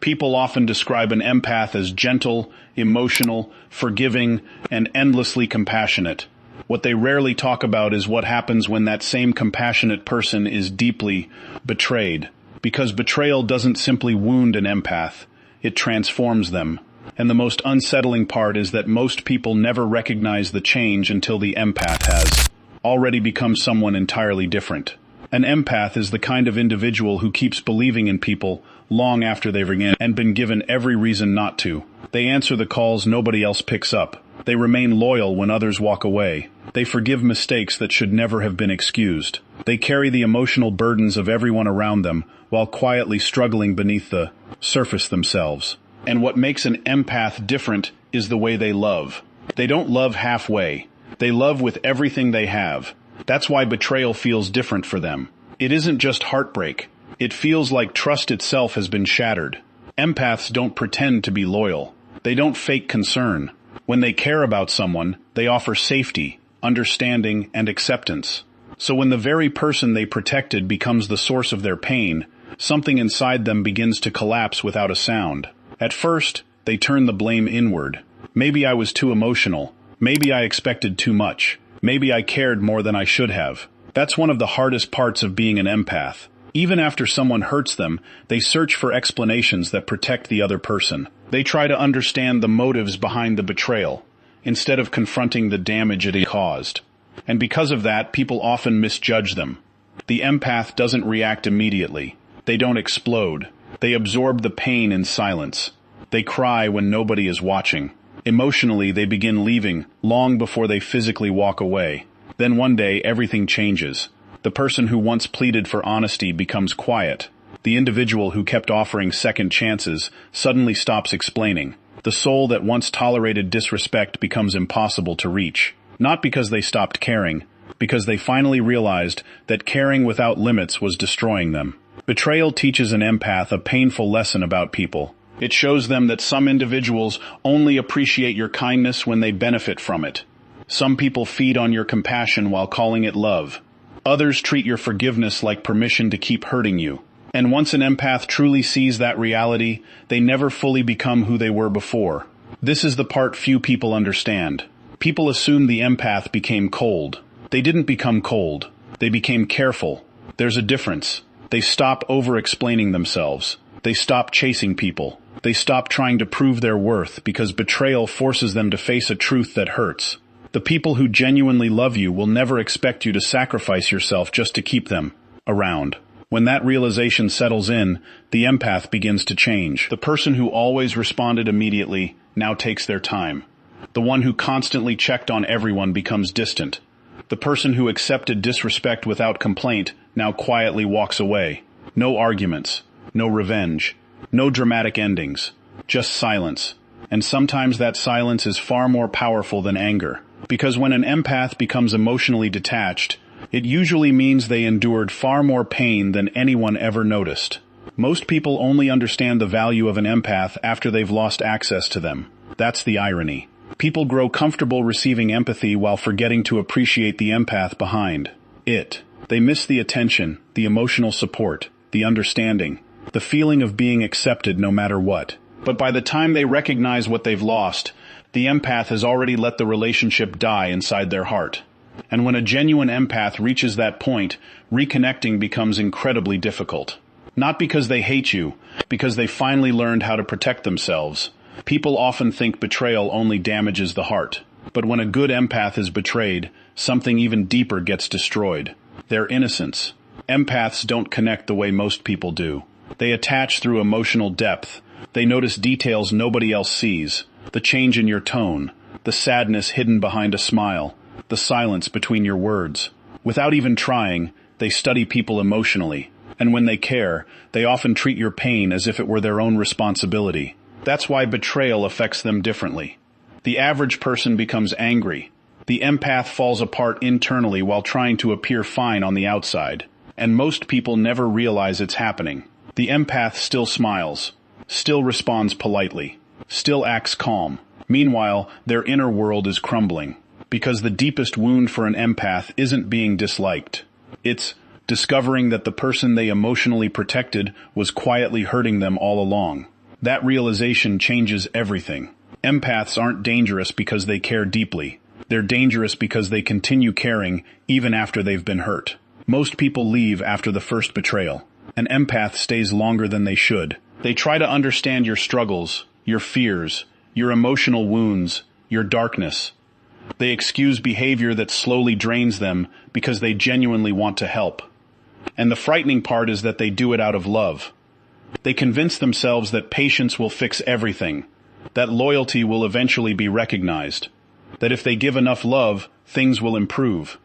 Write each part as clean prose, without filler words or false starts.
People often describe an empath as gentle, emotional, forgiving, and endlessly compassionate. What they rarely talk about is what happens when that same compassionate person is deeply betrayed. Because betrayal doesn't simply wound an empath, it transforms them. And the most unsettling part is that most people never recognize the change until the empath has already become someone entirely different. An empath is the kind of individual who keeps believing in people long after they've been given every reason not to. They answer the calls nobody else picks up. They remain loyal when others walk away. They forgive mistakes that should never have been excused. They carry the emotional burdens of everyone around them while quietly struggling beneath the surface themselves. And what makes an empath different is the way they love. They don't love halfway. They love with everything they have. That's why betrayal feels different for them. It isn't just heartbreak. It feels like trust itself has been shattered. Empaths don't pretend to be loyal. They don't fake concern. When they care about someone, they offer safety, understanding, and acceptance. So when the very person they protected becomes the source of their pain, something inside them begins to collapse without a sound. At first, they turn the blame inward. Maybe I was too emotional. Maybe I expected too much. Maybe I cared more than I should have. That's one of the hardest parts of being an empath. Even after someone hurts them, they search for explanations that protect the other person. They try to understand the motives behind the betrayal, instead of confronting the damage it caused. And because of that, people often misjudge them. The empath doesn't react immediately. They don't explode. They absorb the pain in silence. They cry when nobody is watching. Emotionally, they begin leaving long before they physically walk away. Then one day, everything changes. The person who once pleaded for honesty becomes quiet. The individual who kept offering second chances suddenly stops explaining. The soul that once tolerated disrespect becomes impossible to reach. Not because they stopped caring, because they finally realized that caring without limits was destroying them. Betrayal teaches an empath a painful lesson about people. It shows them that some individuals only appreciate your kindness when they benefit from it. Some people feed on your compassion while calling it love. Others treat your forgiveness like permission to keep hurting you. And once an empath truly sees that reality, they never fully become who they were before. This is the part few people understand. People assume the empath became cold. They didn't become cold. They became careful. There's a difference. They stop over-explaining themselves. They stop chasing people. They stop trying to prove their worth because betrayal forces them to face a truth that hurts. The people who genuinely love you will never expect you to sacrifice yourself just to keep them around. When that realization settles in, the empath begins to change. The person who always responded immediately now takes their time. The one who constantly checked on everyone becomes distant. The person who accepted disrespect without complaint now quietly walks away. No arguments, no revenge, no dramatic endings, just silence. And sometimes that silence is far more powerful than anger. Because when an empath becomes emotionally detached, it usually means they endured far more pain than anyone ever noticed. Most people only understand the value of an empath after they've lost access to them. That's the irony. People grow comfortable receiving empathy while forgetting to appreciate the empath behind it. They miss the attention, the emotional support, the understanding, the feeling of being accepted no matter what. But by the time they recognize what they've lost, the empath has already let the relationship die inside their heart. And when a genuine empath reaches that point, reconnecting becomes incredibly difficult. Not because they hate you, because they finally learned how to protect themselves. People often think betrayal only damages the heart. But when a good empath is betrayed, something even deeper gets destroyed. Their innocence. Empaths don't connect the way most people do. They attach through emotional depth. They notice details nobody else sees. The change in your tone, the sadness hidden behind a smile, the silence between your words. Without even trying, they study people emotionally. And when they care, they often treat your pain as if it were their own responsibility. That's why betrayal affects them differently. The average person becomes angry. The empath falls apart internally while trying to appear fine on the outside. And most people never realize it's happening. The empath still smiles, still responds politely, still acts calm. Meanwhile, their inner world is crumbling. Because the deepest wound for an empath isn't being disliked. It's discovering that the person they emotionally protected was quietly hurting them all along. That realization changes everything. Empaths aren't dangerous because they care deeply. They're dangerous because they continue caring even after they've been hurt. Most people leave after the first betrayal. An empath stays longer than they should. They try to understand your struggles, your fears, your emotional wounds, your darkness. They excuse behavior that slowly drains them because they genuinely want to help. And the frightening part is that they do it out of love. They convince themselves that patience will fix everything, that loyalty will eventually be recognized, that if they give enough love, things will improve.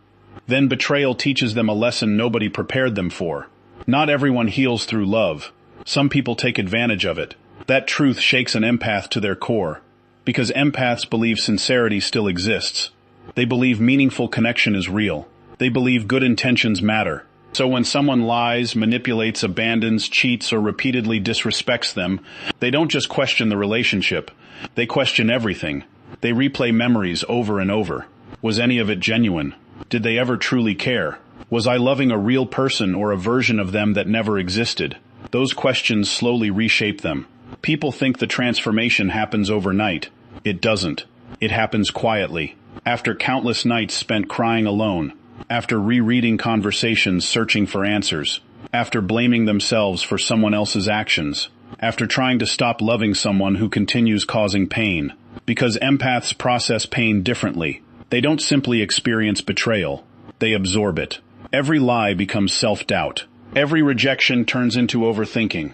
Then betrayal teaches them a lesson nobody prepared them for. Not everyone heals through love. Some people take advantage of it. That truth shakes an empath to their core, because empaths believe sincerity still exists. They believe meaningful connection is real. They believe good intentions matter. So when someone lies, manipulates, abandons, cheats, or repeatedly disrespects them, they don't just question the relationship. They question everything. They replay memories over and over. Was any of it genuine? Did they ever truly care? Was I loving a real person or a version of them that never existed? Those questions slowly reshape them. People think the transformation happens overnight. It doesn't. It happens quietly. After countless nights spent crying alone. After rereading conversations searching for answers. After blaming themselves for someone else's actions. After trying to stop loving someone who continues causing pain. Because empaths process pain differently. They don't simply experience betrayal. They absorb it. Every lie becomes self-doubt. Every rejection turns into overthinking.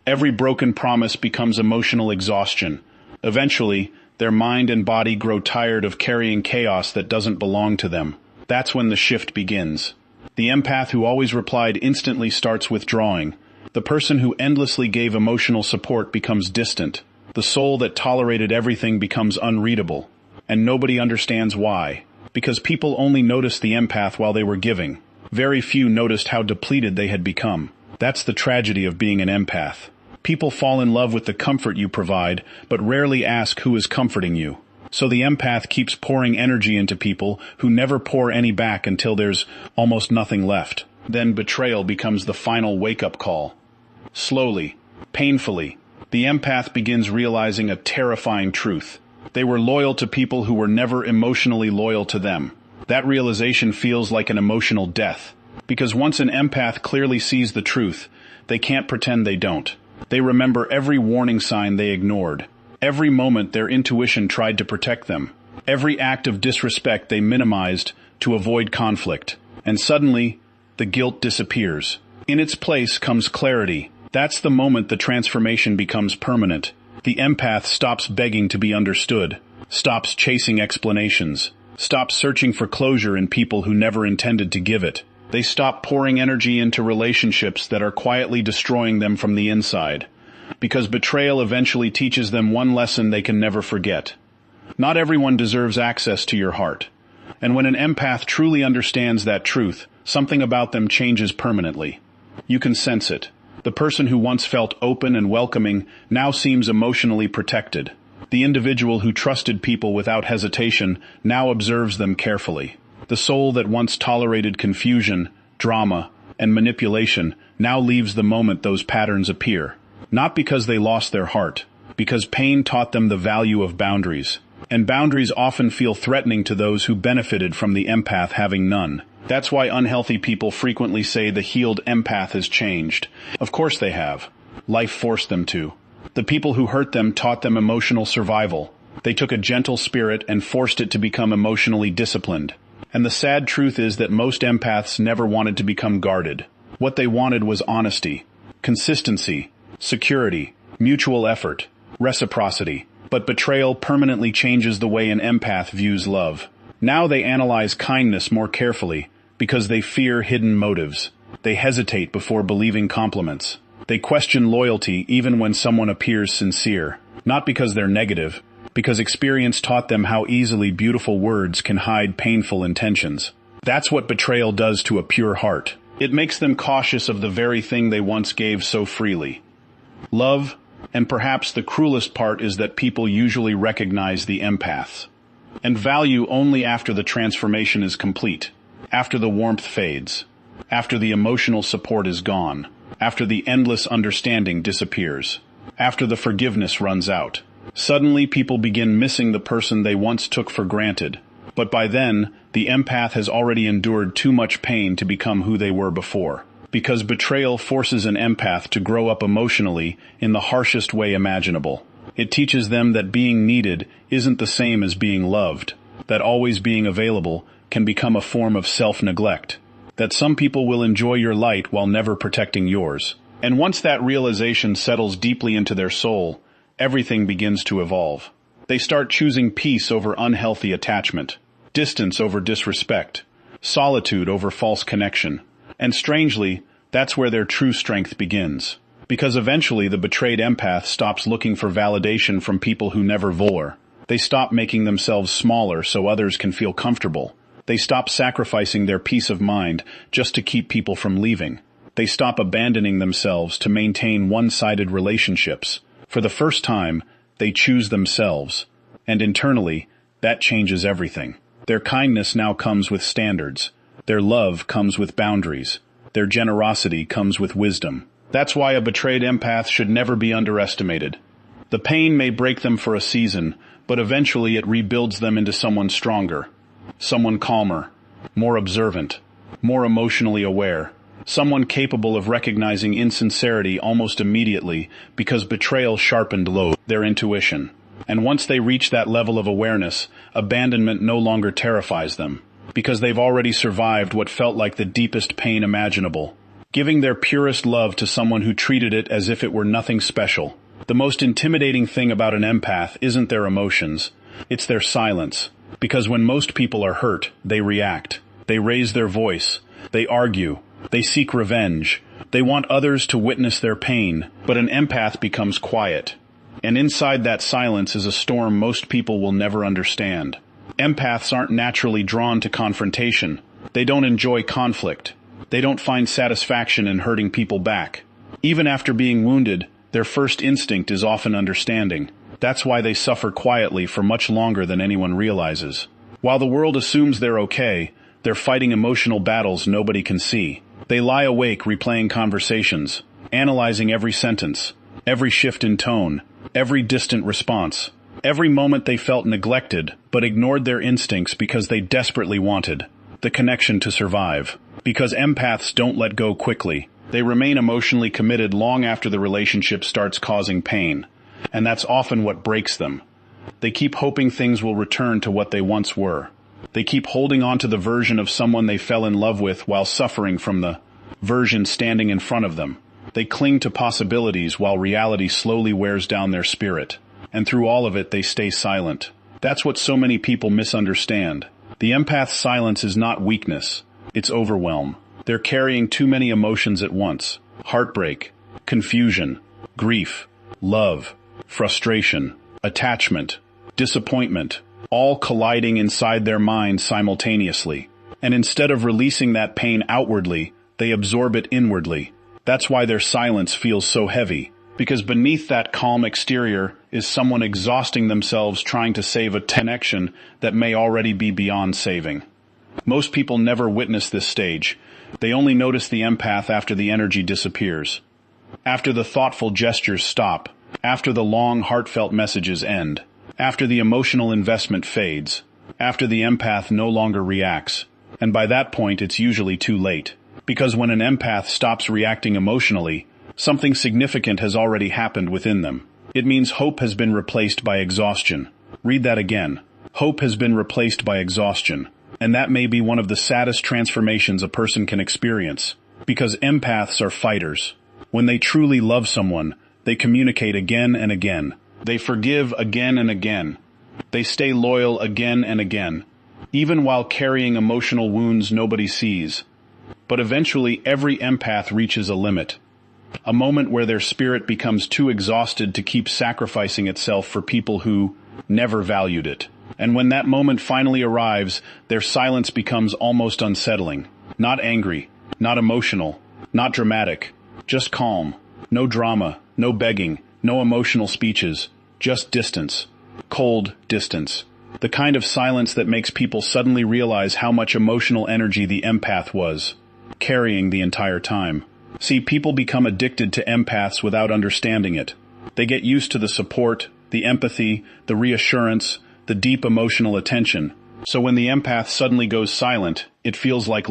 Every broken promise becomes emotional exhaustion. Eventually, their mind and body grow tired of carrying chaos that doesn't belong to them. That's when the shift begins. The empath who always replied instantly starts withdrawing. The person who endlessly gave emotional support becomes distant. The soul that tolerated everything becomes unreadable. And nobody understands why. Because people only noticed the empath while they were giving. Very few noticed how depleted they had become. That's the tragedy of being an empath. People fall in love with the comfort you provide, but rarely ask who is comforting you. So the empath keeps pouring energy into people who never pour any back until there's almost nothing left. Then betrayal becomes the final wake-up call. Slowly, painfully, the empath begins realizing a terrifying truth. They were loyal to people who were never emotionally loyal to them. That realization feels like an emotional death. Because once an empath clearly sees the truth, they can't pretend they don't. They remember every warning sign they ignored. Every moment their intuition tried to protect them. Every act of disrespect they minimized to avoid conflict. And suddenly, the guilt disappears. In its place comes clarity. That's the moment the transformation becomes permanent. The empath stops begging to be understood, stops chasing explanations, stops searching for closure in people who never intended to give it. They stop pouring energy into relationships that are quietly destroying them from the inside. Because betrayal eventually teaches them one lesson they can never forget. Not everyone deserves access to your heart. And when an empath truly understands that truth, something about them changes permanently. You can sense it. The person who once felt open and welcoming now seems emotionally protected. The individual who trusted people without hesitation now observes them carefully. The soul that once tolerated confusion, drama, and manipulation now leaves the moment those patterns appear. Not because they lost their heart, because pain taught them the value of boundaries. And boundaries often feel threatening to those who benefited from the empath having none. That's why unhealthy people frequently say the healed empath has changed. Of course they have. Life forced them to. The people who hurt them taught them emotional survival. They took a gentle spirit and forced it to become emotionally disciplined. And the sad truth is that most empaths never wanted to become guarded. What they wanted was honesty, consistency, security, mutual effort, reciprocity. But betrayal permanently changes the way an empath views love. Now they analyze kindness more carefully because they fear hidden motives. They hesitate before believing compliments. They question loyalty even when someone appears sincere. Not because they're negative, because experience taught them how easily beautiful words can hide painful intentions. That's what betrayal does to a pure heart. It makes them cautious of the very thing they once gave so freely. Love, and perhaps the cruelest part, is that people usually recognize the empaths and value only after the transformation is complete, after the warmth fades, after the emotional support is gone, after the endless understanding disappears. after the forgiveness runs out. Suddenly, people begin missing the person they once took for granted. But by then, the empath has already endured too much pain to become who they were before. Because betrayal forces an empath to grow up emotionally in the harshest way imaginable. It teaches them that being needed isn't the same as being loved, that always being available can become a form of self-neglect, that some people will enjoy your light while never protecting yours. And once that realization settles deeply into their soul, everything begins to evolve. They start choosing peace over unhealthy attachment, distance over disrespect, solitude over false connection. And strangely, that's where their true strength begins. Because eventually the betrayed empath stops looking for validation from people who never vulnerable. They stop making themselves smaller so others can feel comfortable. They stop sacrificing their peace of mind just to keep people from leaving. They stop abandoning themselves to maintain one-sided relationships. For the first time, they choose themselves. And internally, that changes everything. Their kindness now comes with standards. Their love comes with boundaries. Their generosity comes with wisdom. That's why a betrayed empath should never be underestimated. The pain may break them for a season, but eventually it rebuilds them into someone stronger, someone calmer, more observant, more emotionally aware, someone capable of recognizing insincerity almost immediately because betrayal sharpened their intuition. And once they reach that level of awareness, abandonment no longer terrifies them, because they've already survived what felt like the deepest pain imaginable, giving their purest love to someone who treated it as if it were nothing special. The most intimidating thing about an empath isn't their emotions, it's their silence. Because when most people are hurt, they react. They raise their voice. They argue. They seek revenge. They want others to witness their pain. But an empath becomes quiet. And inside that silence is a storm most people will never understand. Empaths aren't naturally drawn to confrontation. They don't enjoy conflict. They don't find satisfaction in hurting people back. Even after being wounded, their first instinct is often understanding. That's why they suffer quietly for much longer than anyone realizes. While the world assumes they're okay, they're fighting emotional battles nobody can see. They lie awake replaying conversations, analyzing every sentence, every shift in tone, every distant response, every moment they felt neglected but ignored their instincts because they desperately wanted the connection to survive. Because empaths don't let go quickly. They remain emotionally committed long after the relationship starts causing pain. And that's often what breaks them. They keep hoping things will return to what they once were. They keep holding on to the version of someone they fell in love with while suffering from the version standing in front of them. They cling to possibilities while reality slowly wears down their spirit. And through all of it, they stay silent. That's what so many people misunderstand. The empath's silence is not weakness. It's overwhelm. They're carrying too many emotions at once. Heartbreak, confusion, grief, love, frustration, attachment, disappointment, all colliding inside their minds simultaneously. And instead of releasing that pain outwardly, they absorb it inwardly. That's why their silence feels so heavy, because beneath that calm exterior is someone exhausting themselves trying to save a connection that may already be beyond saving. Most people never witness this stage. They only notice the empath after the energy disappears, after the thoughtful gestures stop, after the long, heartfelt messages end, after the emotional investment fades, after the empath no longer reacts. And by that point, it's usually too late. Because when an empath stops reacting emotionally, something significant has already happened within them. It means hope has been replaced by exhaustion. Read that again. Hope has been replaced by exhaustion. And that may be one of the saddest transformations a person can experience. Because empaths are fighters. When they truly love someone, they communicate again and again. They forgive again and again. They stay loyal again and again, even while carrying emotional wounds nobody sees. But eventually, every empath reaches a limit. A moment where their spirit becomes too exhausted to keep sacrificing itself for people who never valued it. And when that moment finally arrives, their silence becomes almost unsettling. Not angry, not emotional, not dramatic, just calm. No drama, no begging, no emotional speeches, just distance. Cold distance. The kind of silence that makes people suddenly realize how much emotional energy the empath was carrying the entire time. See, people become addicted to empaths without understanding it. They get used to the support, the empathy, the reassurance, the deep emotional attention. So when the empath suddenly goes silent, it feels like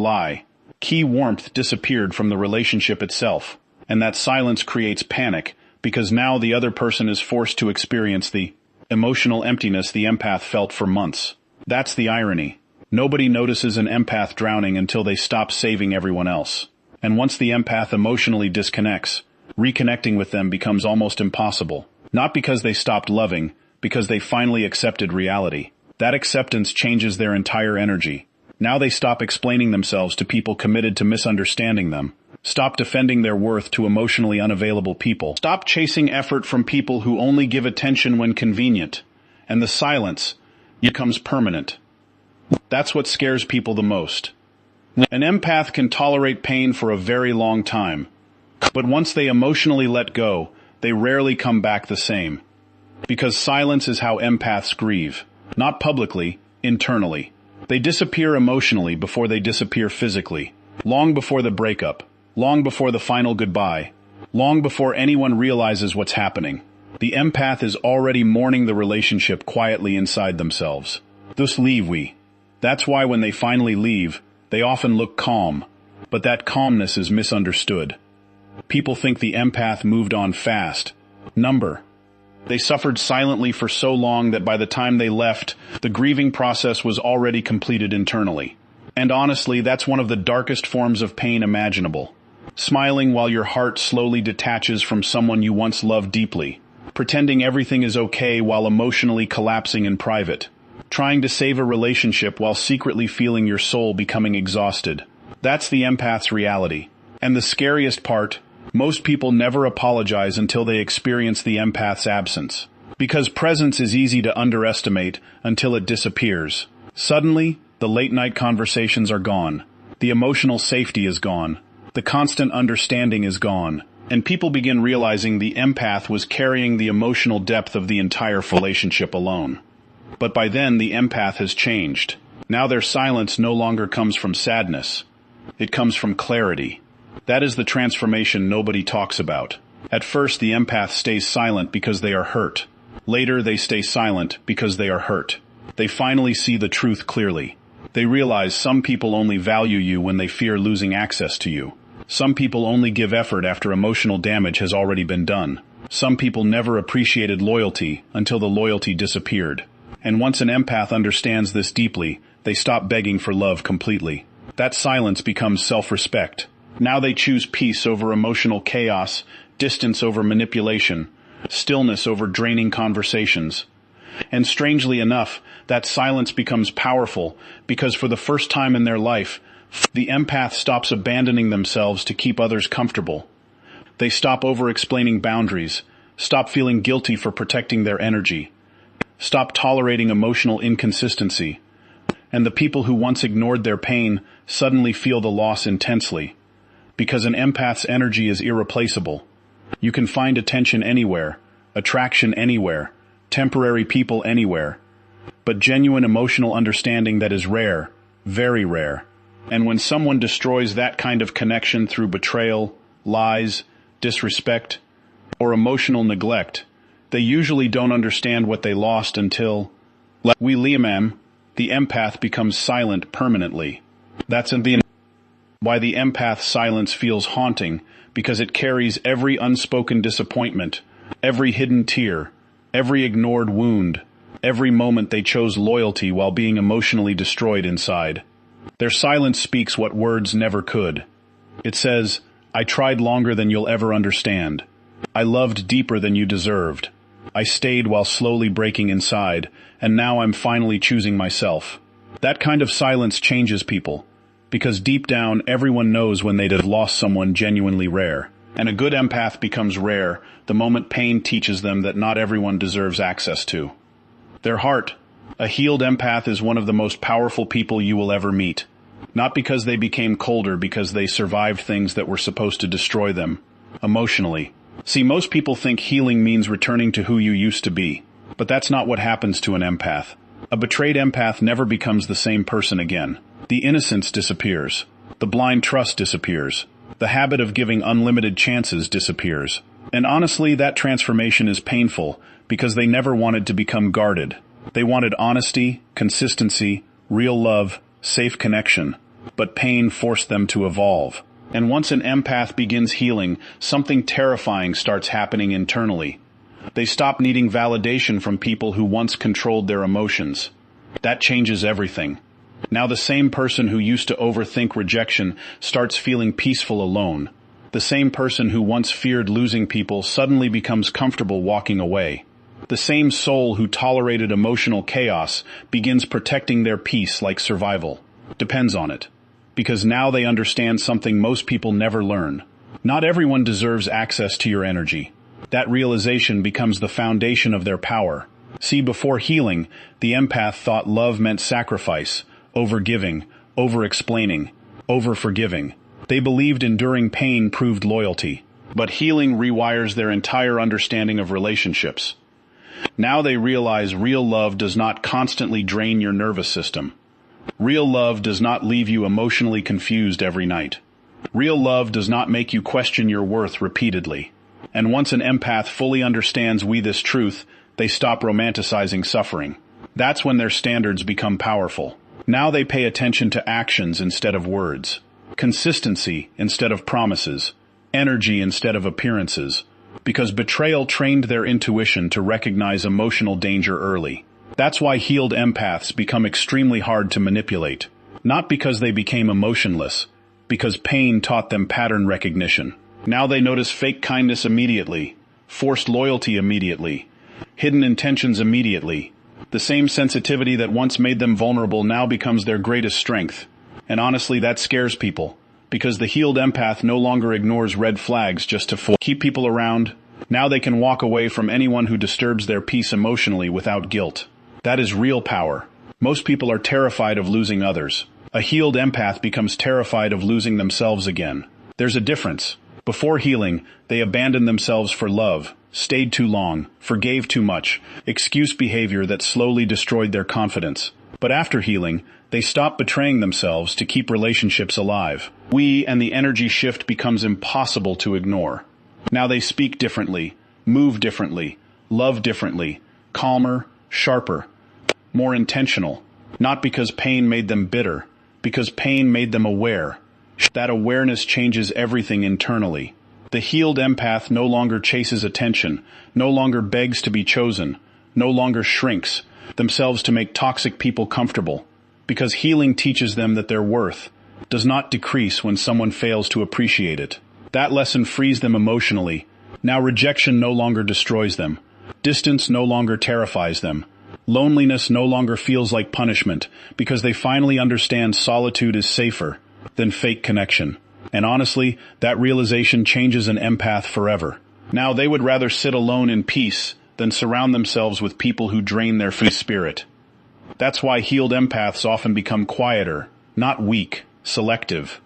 key warmth disappeared from the relationship itself. And that silence creates panic, because now the other person is forced to experience the emotional emptiness the empath felt for months. That's the irony. Nobody notices an empath drowning until they stop saving everyone else. And once the empath emotionally disconnects, reconnecting with them becomes almost impossible. Not because they stopped loving, because they finally accepted reality. That acceptance changes their entire energy. Now they stop explaining themselves to people committed to misunderstanding them. Stop defending their worth to emotionally unavailable people. Stop chasing effort from people who only give attention when convenient. And the silence becomes permanent. That's what scares people the most. An empath can tolerate pain for a very long time. But once they emotionally let go, they rarely come back the same. Because silence is how empaths grieve. Not publicly, internally. They disappear emotionally before they disappear physically. Long before the breakup. Long before the final goodbye. Long before anyone realizes what's happening. The empath is already mourning the relationship quietly inside themselves. Thus leave we. That's why when they finally leave, they often look calm. But that calmness is misunderstood. People think the empath moved on fast. They suffered silently for so long that by the time they left, the grieving process was already completed internally. And honestly, that's one of the darkest forms of pain imaginable. Smiling while your heart slowly detaches from someone you once loved deeply. Pretending everything is okay while emotionally collapsing in private. Trying to save a relationship while secretly feeling your soul becoming exhausted. That's the empath's reality. And the scariest part, most people never apologize until they experience the empath's absence. Because presence is easy to underestimate until it disappears. Suddenly, the late-night conversations are gone. The emotional safety is gone. The constant understanding is gone. And people begin realizing the empath was carrying the emotional depth of the entire relationship alone. But by then, the empath has changed. Now their silence no longer comes from sadness. It comes from clarity. That is the transformation nobody talks about. At first, the empath stays silent because they are hurt. Later, they stay silent because they are hurt. They finally see the truth clearly. They realize some people only value you when they fear losing access to you. Some people only give effort after emotional damage has already been done. Some people never appreciated loyalty until the loyalty disappeared. And once an empath understands this deeply, they stop begging for love completely. That silence becomes self-respect. Now they choose peace over emotional chaos, distance over manipulation, stillness over draining conversations. And strangely enough, that silence becomes powerful because for the first time in their life, the empath stops abandoning themselves to keep others comfortable. They stop over-explaining boundaries, stop feeling guilty for protecting their energy, stop tolerating emotional inconsistency. And the people who once ignored their pain suddenly feel the loss intensely. Because an empath's energy is irreplaceable. You can find attention anywhere, attraction anywhere, temporary people anywhere. But genuine emotional understanding that is rare, very rare. And when someone destroys that kind of connection through betrayal, lies, disrespect, or emotional neglect, they usually don't understand what they lost until the empath becomes silent permanently. That's why the empath's silence feels haunting, because it carries every unspoken disappointment, every hidden tear, every ignored wound, every moment they chose loyalty while being emotionally destroyed inside. Their silence speaks what words never could. It says, "I tried longer than you'll ever understand. I loved deeper than you deserved. I stayed while slowly breaking inside, and now I'm finally choosing myself." That kind of silence changes people. Because deep down, everyone knows when they'd have lost someone genuinely rare. And a good empath becomes rare the moment pain teaches them that not everyone deserves access to their heart. A healed empath is one of the most powerful people you will ever meet. Not because they became colder, because they survived things that were supposed to destroy them, emotionally. See, most people think healing means returning to who you used to be. But that's not what happens to an empath. A betrayed empath never becomes the same person again. The innocence disappears. The blind trust disappears. The habit of giving unlimited chances disappears. And honestly, that transformation is painful because they never wanted to become guarded. They wanted honesty, consistency, real love, safe connection. But pain forced them to evolve. And once an empath begins healing, something terrifying starts happening internally. They stop needing validation from people who once controlled their emotions. That changes everything. Now the same person who used to overthink rejection starts feeling peaceful alone. The same person who once feared losing people suddenly becomes comfortable walking away. The same soul who tolerated emotional chaos begins protecting their peace like survival. Depends on it. Because now they understand something most people never learn. Not everyone deserves access to your energy. That realization becomes the foundation of their power. See, before healing, the empath thought love meant sacrifice, overgiving, over-explaining, over-forgiving. They believed enduring pain proved loyalty. But healing rewires their entire understanding of relationships. Now they realize real love does not constantly drain your nervous system. Real love does not leave you emotionally confused every night. Real love does not make you question your worth repeatedly. And once an empath fully understands this truth, they stop romanticizing suffering. That's when their standards become powerful. Now they pay attention to actions instead of words, consistency instead of promises, energy instead of appearances, because betrayal trained their intuition to recognize emotional danger early. That's why healed empaths become extremely hard to manipulate. Not because they became emotionless, because pain taught them pattern recognition. Now they notice fake kindness immediately, forced loyalty immediately, hidden intentions immediately. The same sensitivity that once made them vulnerable now becomes their greatest strength. And honestly, that scares people, because the healed empath no longer ignores red flags just to keep people around. Now they can walk away from anyone who disturbs their peace emotionally without guilt. That is real power. Most people are terrified of losing others. A healed empath becomes terrified of losing themselves again. There's a difference. Before healing, they abandoned themselves for love, stayed too long, forgave too much, excuse behavior that slowly destroyed their confidence. But after healing, they stop betraying themselves to keep relationships alive. And the energy shift becomes impossible to ignore. Now they speak differently, move differently, love differently, calmer, sharper, more intentional. Not because pain made them bitter, because pain made them aware. That awareness changes everything internally. The healed empath no longer chases attention, no longer begs to be chosen, no longer shrinks themselves to make toxic people comfortable, because healing teaches them that their worth does not decrease when someone fails to appreciate it. That lesson frees them emotionally. Now rejection no longer destroys them. Distance no longer terrifies them. Loneliness no longer feels like punishment, because they finally understand solitude is safer than fake connection. And honestly, that realization changes an empath forever. Now they would rather sit alone in peace than surround themselves with people who drain their free spirit. That's why healed empaths often become quieter, not weak, selective.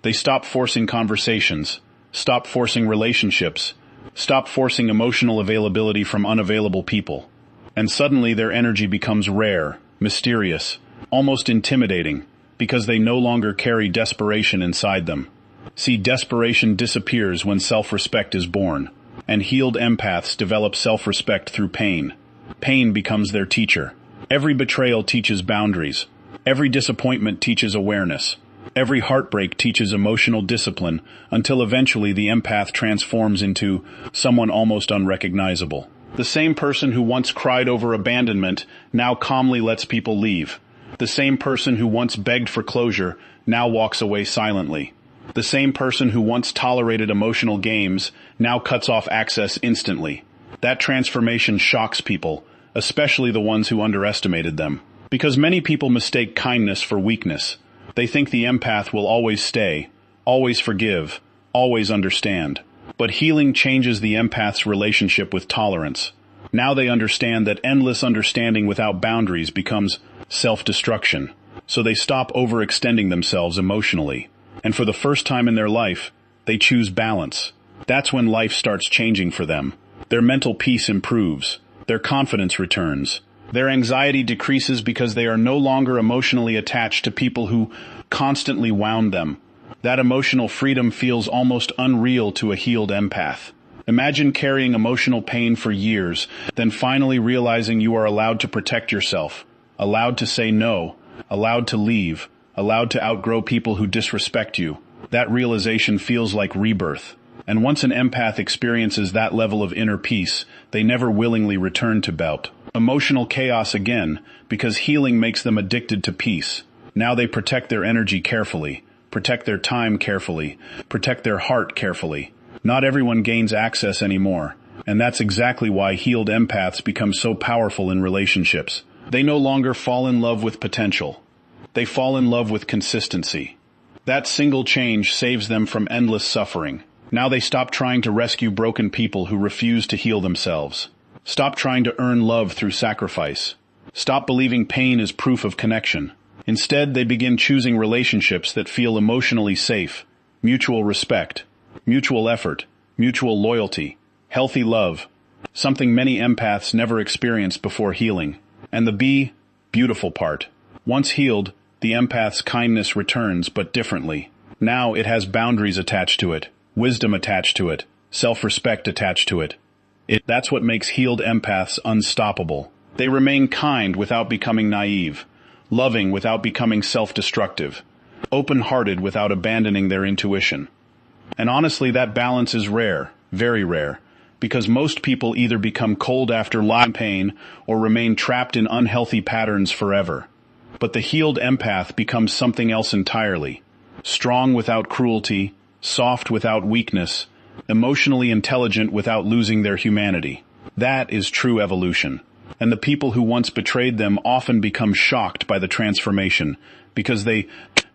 They stop forcing conversations, stop forcing relationships, stop forcing emotional availability from unavailable people. And suddenly their energy becomes rare, mysterious, almost intimidating, because they no longer carry desperation inside them. See, desperation disappears when self-respect is born, and healed empaths develop self-respect through pain. Pain becomes their teacher. Every betrayal teaches boundaries. Every disappointment teaches awareness. Every heartbreak teaches emotional discipline, until eventually the empath transforms into someone almost unrecognizable. The same person who once cried over abandonment now calmly lets people leave. The same person who once begged for closure now walks away silently. The same person who once tolerated emotional games now cuts off access instantly. That transformation shocks people, especially the ones who underestimated them. Because many people mistake kindness for weakness. They think the empath will always stay, always forgive, always understand. But healing changes the empath's relationship with tolerance. Now they understand that endless understanding without boundaries becomes self-destruction. So they stop overextending themselves emotionally. And for the first time in their life, they choose balance. That's when life starts changing for them. Their mental peace improves. Their confidence returns. Their anxiety decreases because they are no longer emotionally attached to people who constantly wound them. That emotional freedom feels almost unreal to a healed empath. Imagine carrying emotional pain for years, then finally realizing you are allowed to protect yourself, allowed to say no, allowed to leave, allowed to outgrow people who disrespect you. That realization feels like rebirth. And once an empath experiences that level of inner peace, they never willingly return to emotional chaos again, because healing makes them addicted to peace. Now they protect their energy carefully, protect their time carefully, protect their heart carefully. Not everyone gains access anymore, and that's exactly why healed empaths become so powerful in relationships. They no longer fall in love with potential. They fall in love with consistency. That single change saves them from endless suffering. Now they stop trying to rescue broken people who refuse to heal themselves. Stop trying to earn love through sacrifice. Stop believing pain is proof of connection. Instead, they begin choosing relationships that feel emotionally safe, mutual respect, mutual effort, mutual loyalty, healthy love, something many empaths never experienced before healing. And the beautiful part. Once healed, the empath's kindness returns, but differently. Now it has boundaries attached to it, wisdom attached to it, self-respect attached to it. That's what makes healed empaths unstoppable. They remain kind without becoming naive, loving without becoming self-destructive, open-hearted without abandoning their intuition. And honestly, that balance is rare, very rare, because most people either become cold after pain or remain trapped in unhealthy patterns forever. But the healed empath becomes something else entirely. Strong without cruelty, soft without weakness, emotionally intelligent without losing their humanity. That is true evolution. And the people who once betrayed them often become shocked by the transformation, because they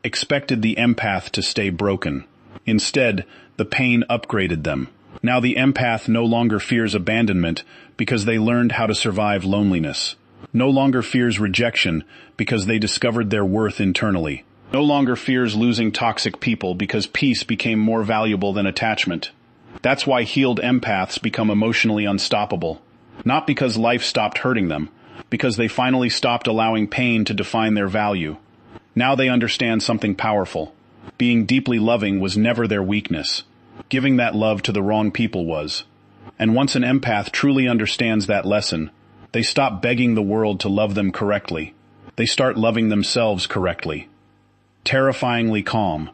expected the empath to stay broken. Instead, the pain upgraded them. Now the empath no longer fears abandonment because they learned how to survive loneliness. No longer fears rejection because they discovered their worth internally. No longer fears losing toxic people because peace became more valuable than attachment. That's why healed empaths become emotionally unstoppable. Not because life stopped hurting them, because they finally stopped allowing pain to define their value. Now they understand something powerful. Being deeply loving was never their weakness. Giving that love to the wrong people was. And once an empath truly understands that lesson, they stop begging the world to love them correctly. They start loving themselves correctly. Terrifyingly calm,